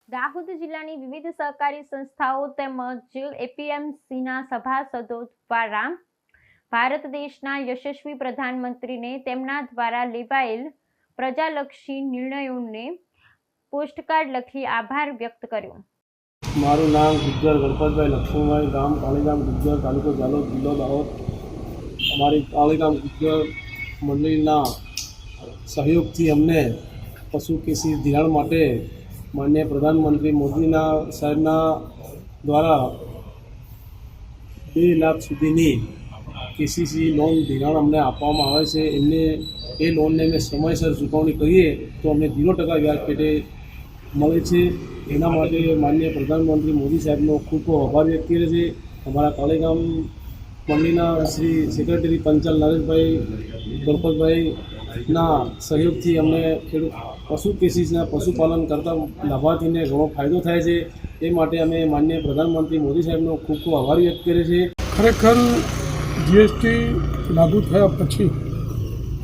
દાહોદ જિલ્લાની વિવિધ સહકારી સંસ્થાઓ તેમજ એપીએમસીના સભાસદો દ્વારા ભારત દેશના યશસ્વી પ્રધાનમંત્રીને તેમના દ્વારા લેવાયેલ પ્રજાલક્ષી નિર્ણયોને પોસ્ટકાર્ડ લખી આભાર વ્યક્ત કર્યો। મારું નામ ગુજ્જર ગણપતભાઈ લક્ષ્મણભાઈ, ગામ કાળીગામ ગુજ્જર, તાલુકો ઝાલોદ, જિલ્લો દાહોદ। અમારી કાળીગામ ગુજ્જર મંડળીના સહયોગથી અમને પશુ કેસી ધિરાણ માટે માનનીય પ્રધાનમંત્રી મોદીના સાહેબના દ્વારા 2 લાખ સુધીની કેસીસી લોન ધિરાણ અમને આપવામાં આવે છે। એમને એ લોનને અમે સમયસર ચૂકવણી કરીએ તો અમને 0% વ્યાજ પેટે મળે છે। એના માટે માનનીય પ્રધાનમંત્રી મોદી સાહેબનો ખૂબ ખૂબ આભાર વ્યક્ત કરે છે। અમારા કાળીગામ મંડળીના શ્રી સેક્રેટરી પંચાલ નરેશભાઈ ગણપતભાઈના સહયોગથી અમને પશુ કેસીસના પશુપાલન કરતા લાભાર્થીને ઘણો ફાયદો થાય છે। એ માટે અમે માનનીય પ્રધાનમંત્રી મોદી સાહેબનો ખૂબ ખૂબ આભાર વ્યક્ત કરે છે। ખરેખર જીએસટી લાગુ થયા પછી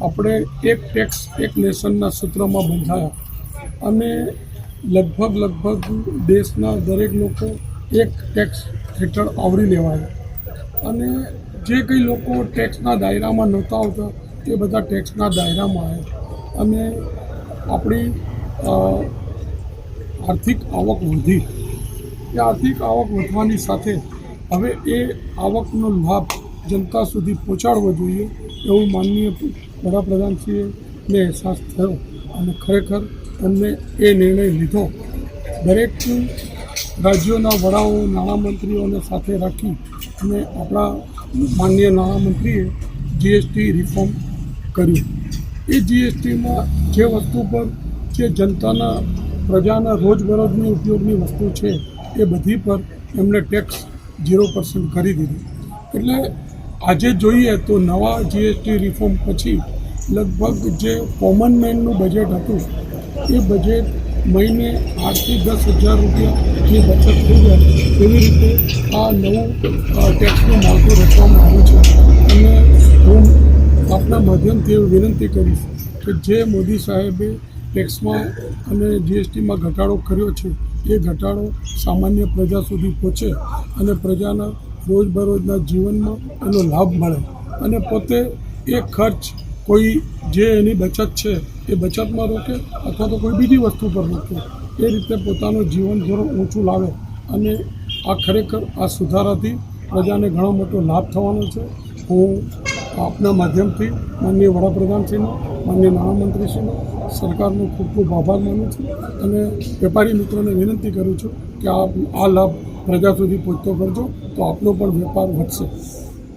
આપણે એક ટેક્સ એક નેશનના સૂત્રમાં બંધાયા અને લગભગ દેશના દરેક લોકો એક ટેક્સ હેઠળ આવરી લેવાયા અને જે કંઈ લોકો ટેક્સના દાયરામાં નહોતા આવતા તે બધા ટેક્સના દાયરામાં આવ્યા અને આપણી આર્થિક આવક વધી। એ આર્થિક આવક વધવાની સાથે હવે એ આવકનો લાભ જનતા સુધી પહોંચાડવો જોઈએ એવું માનનીય વડાપ્રધાનશ્રીને અહેસાસ થયો અને ખરેખર એમને એ નિર્ણય લીધો। દરેક રાજ્યોના વડાઓ નાણામંત્રીઓને સાથે રાખી અને આપણા માનનીય નાણામંત્રીએ જીએસટી રિફોર્મ કર્યું। એ જીએસટીમાં જે વસ્તુ પર જે જનતાના પ્રજાના રોજબરોજની ઉપયોગની વસ્તુ છે એ બધી પર એમણે ટેક્સ 0% કરી દીધું। એટલે આજે જોઈએ તો નવા જીએસટી રિફોર્મ પછી લગભગ જે કોમન મેનનું બજેટ હતું એ બજેટ મહિને 8 થી 10 હજાર રૂપિયાની બચત થઈ જાય એવી રીતે આ નવું ટેક્સનું માળખું રચવામાં આવ્યું છે અને હું આપના માધ્યમથી એવી વિનંતી કરીશ કે જે મોદી સાહેબે ટેક્સમાં અને જીએસટીમાં ઘટાડો કર્યો છે એ ઘટાડો સામાન્ય પ્રજા સુધી પહોંચે અને પ્રજાના રોજબરોજના જીવનમાં એનો લાભ મળે અને પોતે એ ખર્ચ કોઈ જે એની બચત છે એ બચતમાં રોકે અથવા તો કોઈ બીજી વસ્તુ પર રોકે, એ રીતે પોતાનું જીવન ધોરણ ઊંચું લાવે અને આ ખરેખર આ સુધારાથી પ્રજાને ઘણો મોટો લાભ થવાનો છે। હું આપના માધ્યમથી માનનીય વડાપ્રધાનશ્રીનો, માનનીય નાણામંત્રીશ્રીનો, સરકારનો ખૂબ ખૂબ આભાર માનું છું અને વેપારી મિત્રોને વિનંતી કરું છું કે આ લાભ પ્રજા સુધી પહોંચતો કરજો તો આપનો પણ વેપાર વધશે।